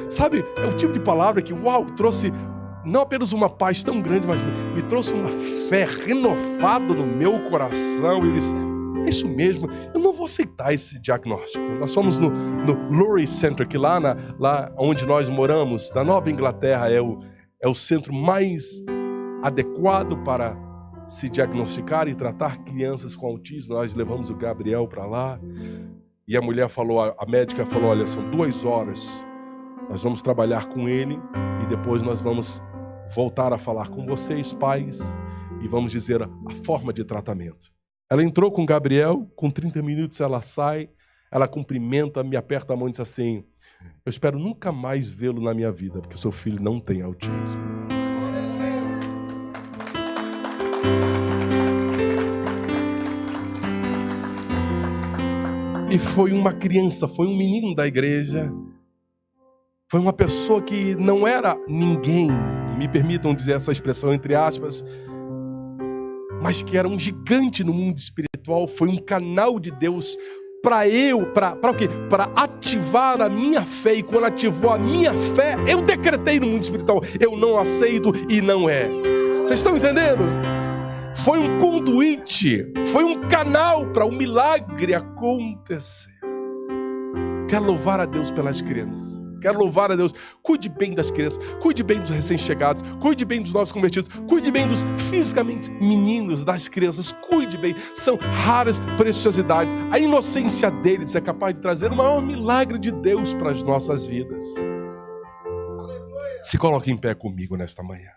A: Sabe, é o tipo de palavra que, trouxe não apenas uma paz tão grande, mas me trouxe uma fé renovada no meu coração. E disse: é isso mesmo, eu não vou aceitar esse diagnóstico. Nós fomos no Lurie Center, que lá onde nós moramos, na Nova Inglaterra, é o centro mais adequado para se diagnosticar e tratar crianças com autismo. Nós levamos o Gabriel para lá e a médica falou: olha, são 2 horas, nós vamos trabalhar com ele e depois nós vamos voltar a falar com vocês, pais, e vamos dizer a forma de tratamento. Ela entrou com o Gabriel, com 30 minutos ela sai, ela cumprimenta, me aperta a mão e diz assim: eu espero nunca mais vê-lo na minha vida, porque seu filho não tem autismo. E foi uma criança, foi um menino da igreja, foi uma pessoa que não era ninguém, me permitam dizer essa expressão entre aspas, mas que era um gigante no mundo espiritual. espiritual foi um canal de Deus para o quê? Para ativar a minha fé. E quando ativou a minha fé, eu decretei no mundo espiritual: eu não aceito e não é. Vocês estão entendendo? Foi um conduíte, foi um canal para o milagre acontecer. Quero louvar a Deus pelas crianças. Quero louvar a Deus. Cuide bem das crianças, cuide bem dos recém-chegados, cuide bem dos novos convertidos, cuide bem dos fisicamente meninos, das crianças, cuide bem. São raras preciosidades. A inocência deles é capaz de trazer o maior milagre de Deus para as nossas vidas. Se coloque em pé comigo nesta manhã.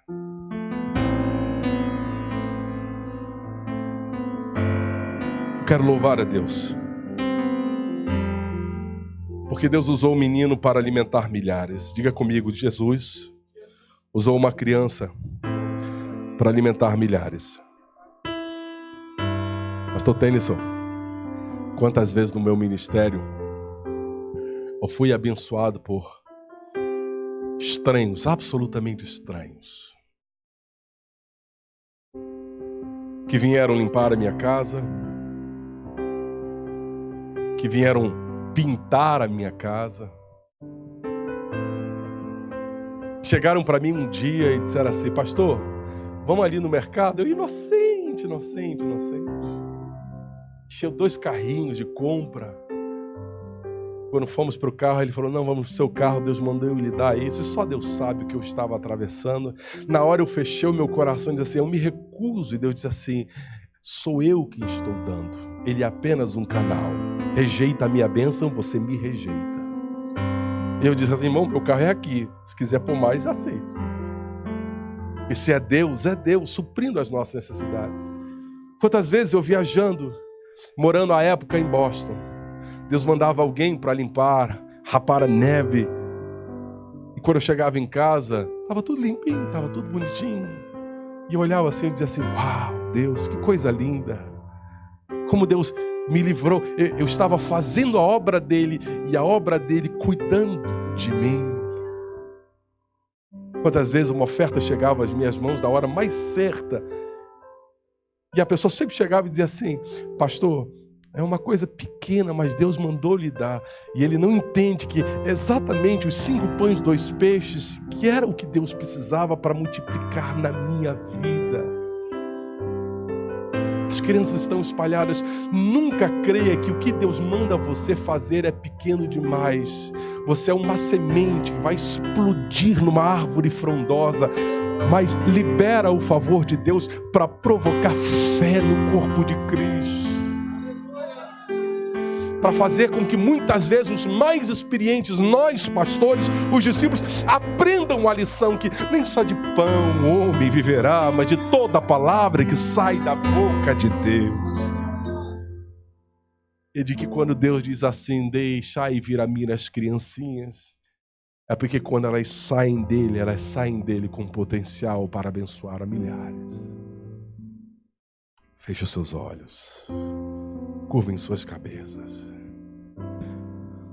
A: Eu quero louvar a Deus, porque Deus usou o menino para alimentar milhares. Diga comigo: Jesus usou uma criança para alimentar milhares. Pastor Tennyson, quantas vezes no meu ministério eu fui abençoado por estranhos, absolutamente estranhos, que vieram limpar a minha casa, que vieram pintar a minha casa. Chegaram para mim um dia e disseram assim: pastor, vamos ali no mercado? Eu, inocente. Encheu 2 carrinhos de compra. Quando fomos para o carro, ele falou: não, vamos pro seu carro, Deus mandou eu lhe dar isso. E só Deus sabe o que eu estava atravessando. Na hora eu fechei o meu coração e disse assim: eu me recuso. E Deus disse assim: sou eu que estou dando. Ele é apenas um canal. Rejeita a minha bênção, você me rejeita. E eu disse assim: irmão, meu carro é aqui. Se quiser pôr mais, aceito. E se é Deus suprindo as nossas necessidades. Quantas vezes eu viajando, morando à época em Boston, Deus mandava alguém para limpar, rapar a neve. E quando eu chegava em casa, estava tudo limpinho, estava tudo bonitinho. E eu olhava assim e dizia assim: uau, Deus, que coisa linda. Como Deus me livrou. Eu estava fazendo a obra dele e a obra dele cuidando de mim. Quantas vezes uma oferta chegava às minhas mãos na hora mais certa e a pessoa sempre chegava e dizia assim: pastor, é uma coisa pequena, mas Deus mandou lhe dar. E ele não entende que exatamente os 5 pães e 2 peixes, que era o que Deus precisava para multiplicar na minha vida. As crianças estão espalhadas. Nunca creia que o que Deus manda você fazer é pequeno demais. Você é uma semente que vai explodir numa árvore frondosa, mas libera o favor de Deus para provocar fé no corpo de Cristo. Para fazer com que muitas vezes os mais experientes, nós pastores, os discípulos, aprendam a lição que nem só de pão o homem viverá, mas de toda a palavra que sai da boca de Deus. E de que quando Deus diz assim: deixai vir a mim as criancinhas, é porque quando elas saem dele com potencial para abençoar a milhares. Feche os seus olhos. Curvem suas cabeças.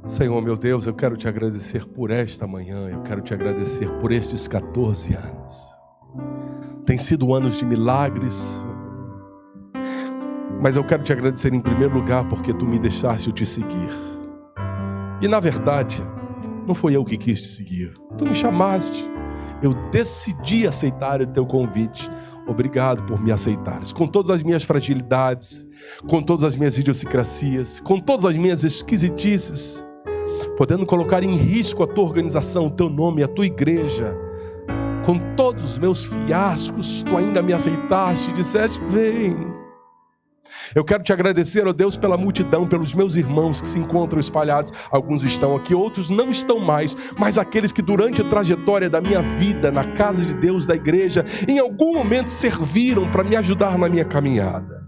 A: Senhor, meu Deus, eu quero te agradecer por esta manhã. Eu quero te agradecer por estes 14 anos. Tem sido anos de milagres. Mas eu quero te agradecer em primeiro lugar porque tu me deixaste te seguir. E na verdade, não foi eu que quis te seguir. Tu me chamaste. Eu decidi aceitar o teu convite. Obrigado por me aceitares, com todas as minhas fragilidades, com todas as minhas idiosincrasias, com todas as minhas esquisitices, podendo colocar em risco a tua organização, o teu nome, a tua igreja. Com todos os meus fiascos, tu ainda me aceitaste e disseste: vem. Eu quero te agradecer, ó Deus, pela multidão, pelos meus irmãos que se encontram espalhados. Alguns estão aqui, outros não estão mais, mas aqueles que durante a trajetória da minha vida, na casa de Deus, da igreja, em algum momento serviram para me ajudar na minha caminhada.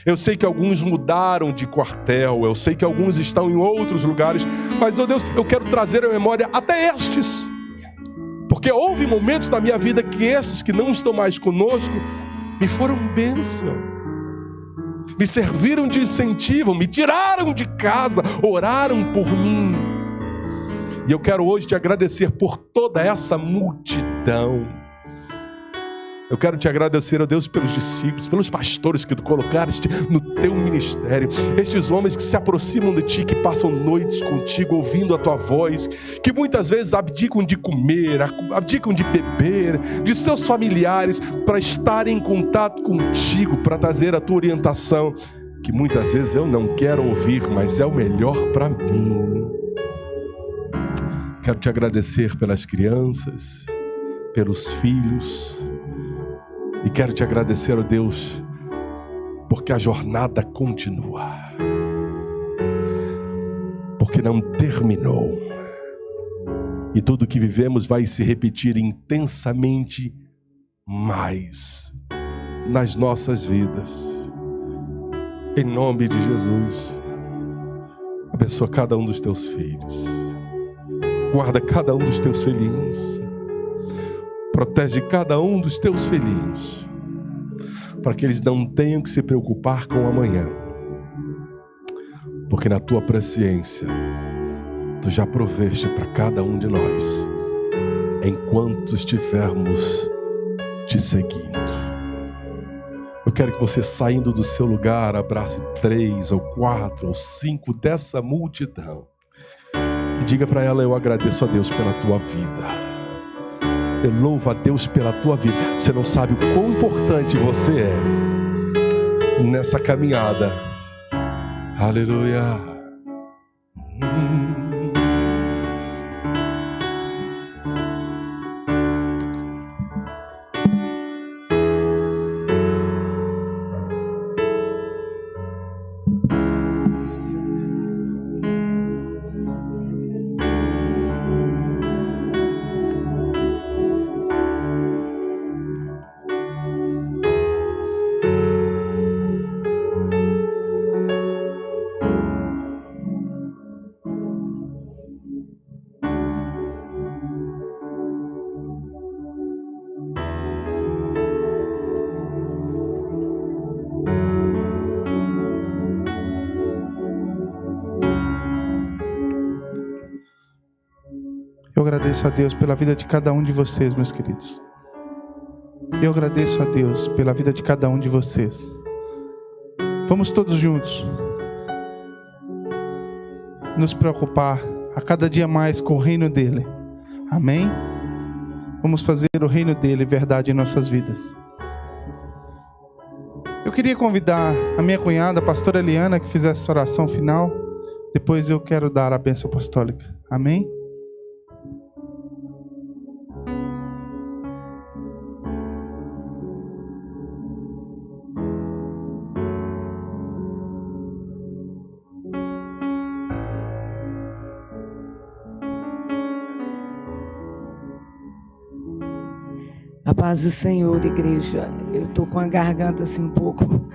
A: Eu sei que alguns mudaram de quartel, eu sei que alguns estão em outros lugares, mas, ó Deus, eu quero trazer à memória até estes, porque houve momentos da minha vida que estes que não estão mais conosco me foram bênção. Me serviram de incentivo, me tiraram de casa, oraram por mim. E eu quero hoje te agradecer por toda essa multidão. Eu quero te agradecer, ó Deus, pelos discípulos, pelos pastores que tu colocaste no teu ministério. Estes homens que se aproximam de ti, que passam noites contigo, ouvindo a tua voz, que muitas vezes abdicam de comer, abdicam de beber, de seus familiares, para estar em contato contigo, para trazer a tua orientação, que muitas vezes eu não quero ouvir, mas é o melhor para mim. Quero te agradecer pelas crianças, pelos filhos, e quero te agradecer, ó Deus, porque a jornada continua, porque não terminou, e tudo que vivemos vai se repetir intensamente mais nas nossas vidas. Em nome de Jesus, abençoa cada um dos teus filhos, guarda cada um dos teus filhinhos, protege cada um dos teus filhinhos, para que eles não tenham que se preocupar com o amanhã, porque na tua presciência, tu já proveste para cada um de nós, enquanto estivermos te seguindo. Eu quero que você, saindo do seu lugar, abrace 3 ou 4 ou 5 dessa multidão e diga para ela: eu agradeço a Deus pela tua vida. Eu louvo a Deus pela tua vida. Você não sabe o quão importante você é nessa caminhada. Aleluia.
B: Eu agradeço a Deus pela vida de cada um de vocês, meus queridos. Eu agradeço a Deus pela vida de cada um de vocês. Vamos todos juntos nos preocupar a cada dia mais com o reino dele. Amém? Vamos fazer o reino dele verdade em nossas vidas. Eu queria convidar a minha cunhada, a pastora Eliana, que fizesse essa oração final. Depois eu quero dar a bênção apostólica. Amém?
C: A paz do Senhor, igreja. Eu estou com a garganta assim um pouco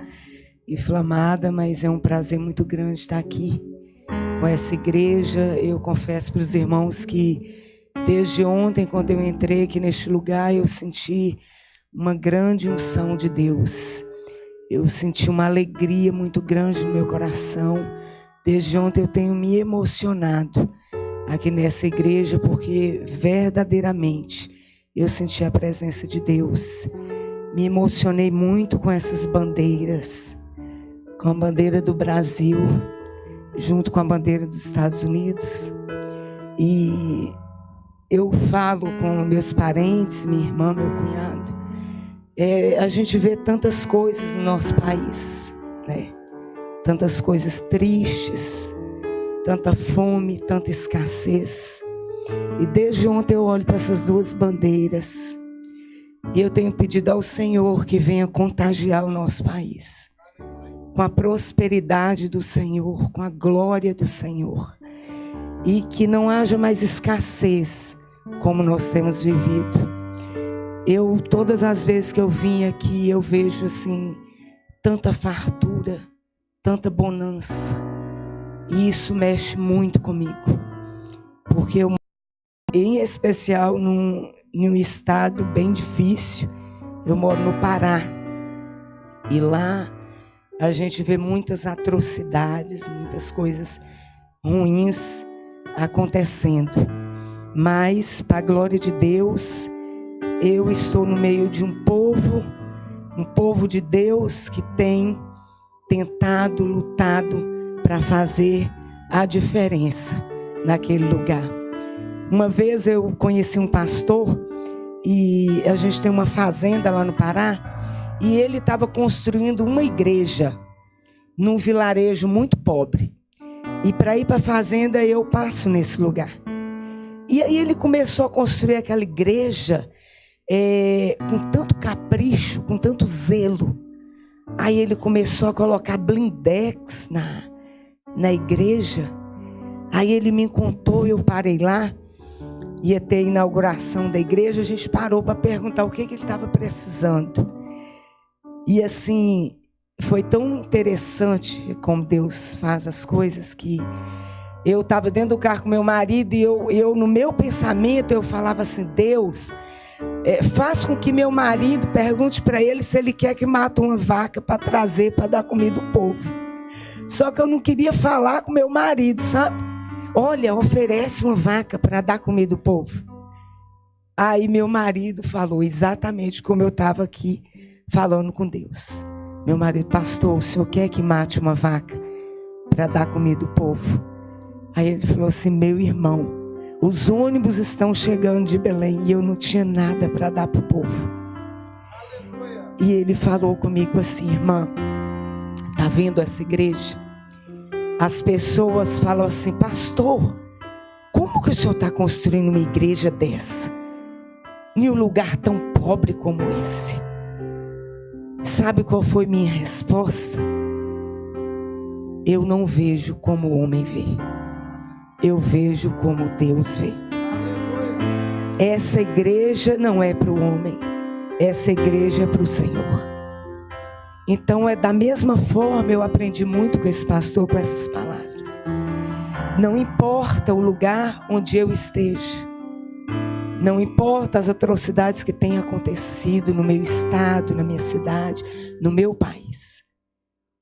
C: inflamada, mas é um prazer muito grande estar aqui com essa igreja. Eu confesso para os irmãos que desde ontem, quando eu entrei aqui neste lugar, eu senti uma grande unção de Deus. Eu senti uma alegria muito grande no meu coração. Desde ontem eu tenho me emocionado aqui nessa igreja, porque verdadeiramente eu senti a presença de Deus. Me emocionei muito com essas bandeiras, com a bandeira do Brasil, junto com a bandeira dos Estados Unidos. E eu falo com meus parentes, minha irmã, meu cunhado. A gente vê tantas coisas no nosso país, né? Tantas coisas tristes, tanta fome, tanta escassez. E desde ontem eu olho para essas duas bandeiras e eu tenho pedido ao Senhor que venha contagiar o nosso país com a prosperidade do Senhor, com a glória do Senhor, e que não haja mais escassez como nós temos vivido. Todas as vezes que eu vim aqui, eu vejo assim tanta fartura, tanta bonança, e isso mexe muito comigo, porque eu, em especial num estado bem difícil, eu moro no Pará, e lá a gente vê muitas atrocidades, muitas coisas ruins acontecendo, mas para a glória de Deus, eu estou no meio de um povo de Deus que tem tentado, lutado para fazer a diferença naquele lugar. Uma vez eu conheci um pastor e a gente tem uma fazenda lá no Pará e ele estava construindo uma igreja num vilarejo muito pobre. E para ir para a fazenda eu passo nesse lugar. E aí ele começou a construir aquela igreja com tanto capricho, com tanto zelo. Aí ele começou a colocar blindex na igreja. Aí ele me contou, eu parei lá, ia ter a inauguração da igreja, a gente parou para perguntar o que ele estava precisando. E assim, foi tão interessante como Deus faz as coisas, que eu estava dentro do carro com meu marido e eu no meu pensamento, eu falava assim: Deus, faz com que meu marido pergunte para ele se ele quer que mate uma vaca para trazer, para dar comida ao povo. Só que eu não queria falar com meu marido, sabe? Olha, oferece uma vaca para dar comida ao povo. Aí meu marido falou exatamente como eu estava aqui falando com Deus. Meu marido: pastor, o senhor quer que mate uma vaca para dar comida ao povo? Aí ele falou assim: meu irmão, os ônibus estão chegando de Belém e eu não tinha nada para dar para o povo. E ele falou comigo assim: irmã, tá vendo essa igreja? As pessoas falam assim: pastor, como que o senhor está construindo uma igreja dessa, em um lugar tão pobre como esse? Sabe qual foi minha resposta? Eu não vejo como o homem vê, eu vejo como Deus vê. Essa igreja não é para o homem, essa igreja é para o Senhor. Então da mesma forma, eu aprendi muito com esse pastor, com essas palavras. Não importa o lugar onde eu esteja, não importa as atrocidades que tenham acontecido no meu estado, na minha cidade, no meu país.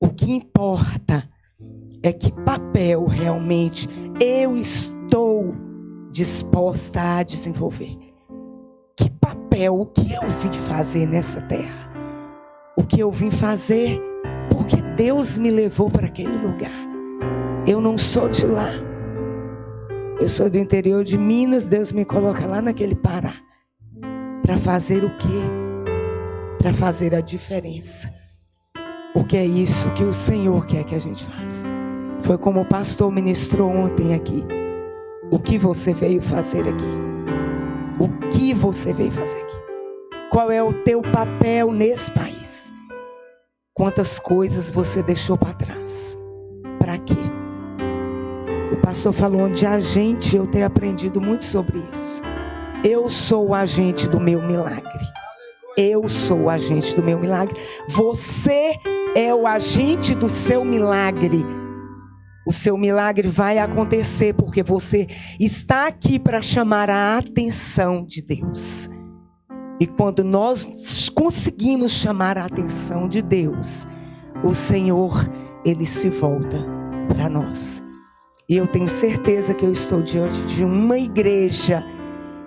C: O que importa é que papel realmente eu estou disposta a desenvolver. Que papel, o que eu vim fazer nessa terra? O que eu vim fazer porque Deus me levou para aquele lugar. Eu não sou de lá. Eu sou do interior de Minas. Deus me coloca lá naquele Pará. Para fazer o quê? Para fazer a diferença. Porque é isso que o Senhor quer que a gente faça. Foi como o pastor ministrou ontem aqui. O que você veio fazer aqui? O que você veio fazer aqui? Qual é o teu papel nesse país? Quantas coisas você deixou para trás? Para quê? O pastor falou de agente, eu tenho aprendido muito sobre isso. Eu sou o agente do meu milagre. Eu sou o agente do meu milagre. Você é o agente do seu milagre. O seu milagre vai acontecer porque você está aqui para chamar a atenção de Deus. E quando nós conseguimos chamar a atenção de Deus, o Senhor, Ele se volta para nós. E eu tenho certeza que eu estou diante de uma igreja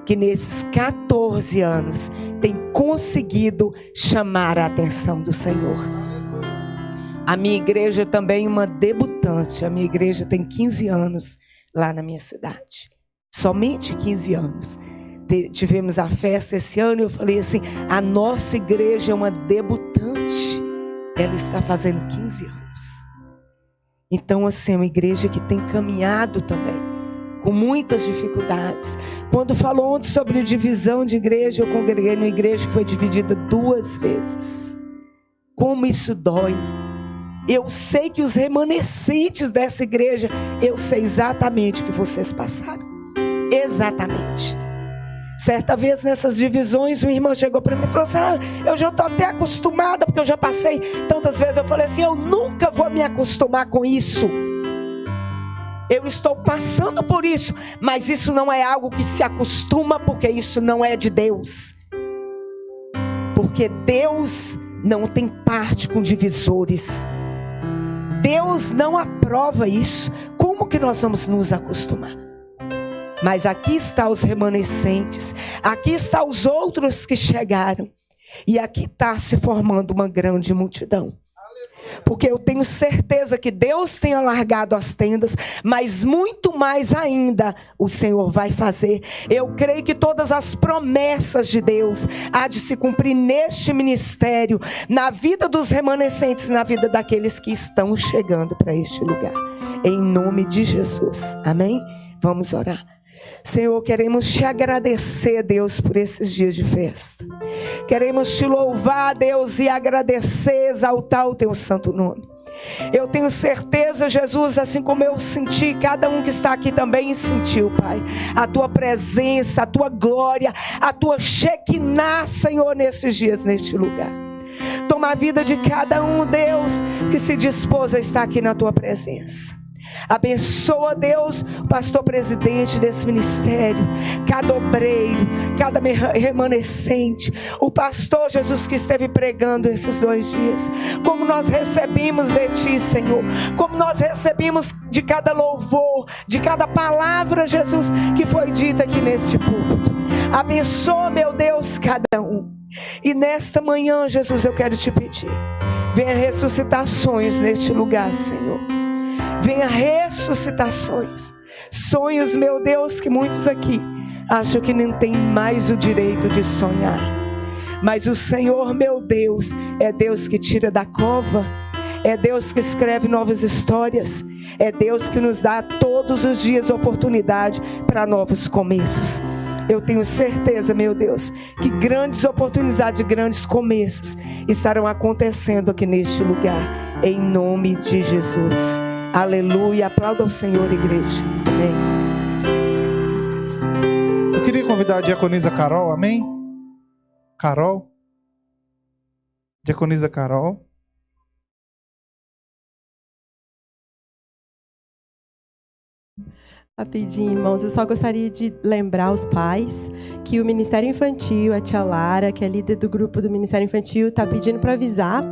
C: que nesses 14 anos tem conseguido chamar a atenção do Senhor. A minha igreja é também uma debutante. A minha igreja tem 15 anos lá na minha cidade. Somente 15 anos. Tivemos a festa esse ano e eu falei assim: a nossa igreja é uma debutante. Ela está fazendo 15 anos. Então assim, é uma igreja que tem caminhado também, com muitas dificuldades. Quando falou ontem sobre divisão de igreja, eu congreguei numa igreja que foi dividida 2 vezes. Como isso dói. Eu sei que os remanescentes dessa igreja, eu sei exatamente o que vocês passaram. Exatamente. Certa vez nessas divisões, uma irmã chegou para mim e falou assim: eu já estou até acostumada, porque eu já passei tantas vezes. Eu falei assim: eu nunca vou me acostumar com isso. Eu estou passando por isso, mas isso não é algo que se acostuma, porque isso não é de Deus. Porque Deus não tem parte com divisores. Deus não aprova isso. Como que nós vamos nos acostumar? Mas aqui estão os remanescentes. Aqui estão os outros que chegaram. E aqui está se formando uma grande multidão. Porque eu tenho certeza que Deus tem alargado as tendas, mas muito mais ainda o Senhor vai fazer. Eu creio que todas as promessas de Deus há de se cumprir neste ministério, na vida dos remanescentes, na vida daqueles que estão chegando para este lugar. Em nome de Jesus. Amém? Vamos orar. Senhor, queremos te agradecer, Deus, por esses dias de festa. Queremos te louvar, Deus, e agradecer, exaltar o teu santo nome. Eu tenho certeza, Jesus, assim como eu senti, cada um que está aqui também sentiu, Pai, a tua presença, a tua glória, a tua Shekinah, Senhor, nesses dias, neste lugar. Toma a vida de cada um, Deus, que se dispôs a estar aqui na tua presença. Abençoa, Deus, o pastor presidente desse ministério, cada obreiro, cada remanescente, o pastor Jesus que esteve pregando esses 2 dias. Como nós recebemos de Ti, Senhor, como nós recebemos de cada louvor, de cada palavra, Jesus, que foi dita aqui neste púlpito. Abençoa, meu Deus, cada um. E nesta manhã, Jesus, eu quero te pedir, venha ressuscitar sonhos neste lugar, Senhor. Venha ressuscitar sonhos. Sonhos, meu Deus, que muitos aqui acham que não tem mais o direito de sonhar. Mas o Senhor, meu Deus, é Deus que tira da cova. É Deus que escreve novas histórias. É Deus que nos dá todos os dias oportunidade para novos começos. Eu tenho certeza, meu Deus, que grandes oportunidades e grandes começos estarão acontecendo aqui neste lugar. Em nome de Jesus. Aleluia, aplauda o Senhor, igreja. Amém.
B: Eu queria convidar a diaconisa Carol, amém? Carol? Diaconisa Carol.
D: Rapidinho, irmãos, eu só gostaria de lembrar os pais que o Ministério Infantil, a tia Lara, que é líder do grupo do Ministério Infantil, está pedindo para avisar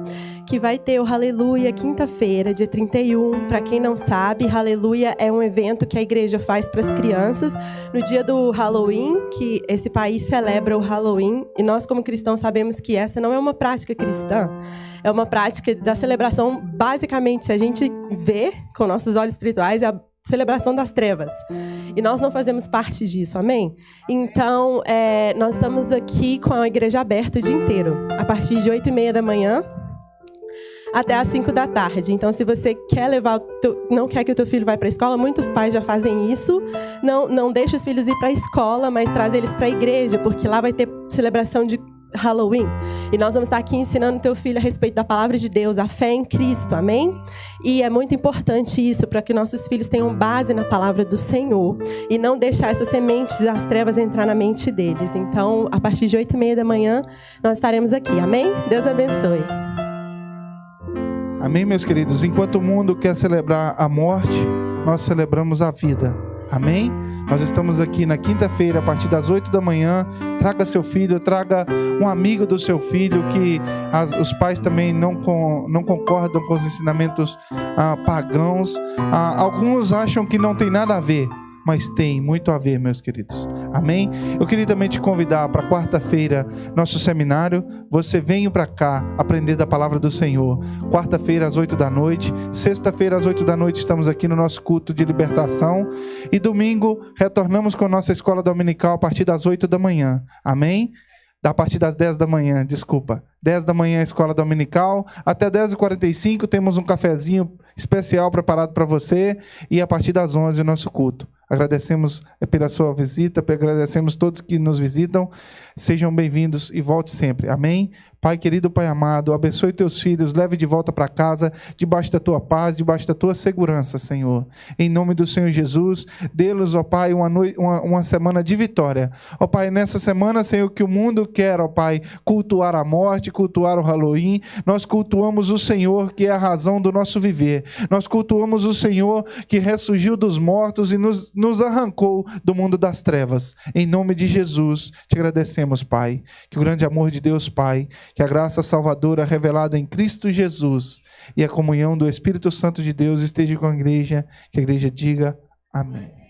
D: que vai ter o Aleluia quinta-feira, dia 31. Para quem não sabe, Aleluia é um evento que a igreja faz para as crianças no dia do Halloween, que esse país celebra o Halloween, e nós como cristãos sabemos que essa não é uma prática cristã, é uma prática da celebração, basicamente, se a gente vê com nossos olhos espirituais, é a celebração das trevas. E nós não fazemos parte disso, amém? Então, nós estamos aqui com a igreja aberta o dia inteiro, a partir de 8h30 da manhã até às 5 da tarde. Então, se você quer não quer que o teu filho vá para a escola, muitos pais já fazem isso. Não deixa os filhos ir para a escola, mas traz eles para a igreja, porque lá vai ter celebração de Halloween. E nós vamos estar aqui ensinando teu filho a respeito da palavra de Deus, a fé em Cristo, amém? E é muito importante isso, para que nossos filhos tenham base na palavra do Senhor e não deixar essas sementes das trevas entrar na mente deles. Então, a partir de 8h30 da manhã, nós estaremos aqui, amém? Deus abençoe.
B: Amém, meus queridos? Enquanto o mundo quer celebrar a morte, nós celebramos a vida. Amém? Nós estamos aqui na quinta-feira, a partir das 8 da manhã. Traga seu filho, traga um amigo do seu filho, que os pais também não concordam com os ensinamentos pagãos. Alguns acham que não tem nada a ver, mas tem muito a ver, meus queridos. Amém? Eu queria também te convidar para quarta-feira, nosso seminário. Você venha para cá aprender da palavra do Senhor. Quarta-feira às 8 da noite. Sexta-feira às 8 da noite estamos aqui no nosso culto de libertação. E domingo retornamos com a nossa escola dominical a partir das 8 da manhã. Amém? A partir das 10 da manhã, desculpa. 10 da manhã a escola dominical. Até 10h45 temos um cafezinho especial preparado para você. E a partir das 11 o nosso culto. Agradecemos pela sua visita, agradecemos todos que nos visitam. Sejam bem-vindos e volte sempre. Amém? Pai querido, Pai amado, abençoe teus filhos, leve de volta para casa, debaixo da tua paz, debaixo da tua segurança, Senhor. Em nome do Senhor Jesus, dê-los, ó Pai, uma semana de vitória. Ó Pai, nessa semana, Senhor, que o mundo quer, ó Pai, cultuar a morte, cultuar o Halloween, nós cultuamos o Senhor, que é a razão do nosso viver. Nós cultuamos o Senhor, que ressurgiu dos mortos e nos arrancou do mundo das trevas. Em nome de Jesus, te agradecemos, Pai. Que o grande amor de Deus, Pai, que a graça salvadora revelada em Cristo Jesus e a comunhão do Espírito Santo de Deus esteja com a igreja, que a igreja diga amém.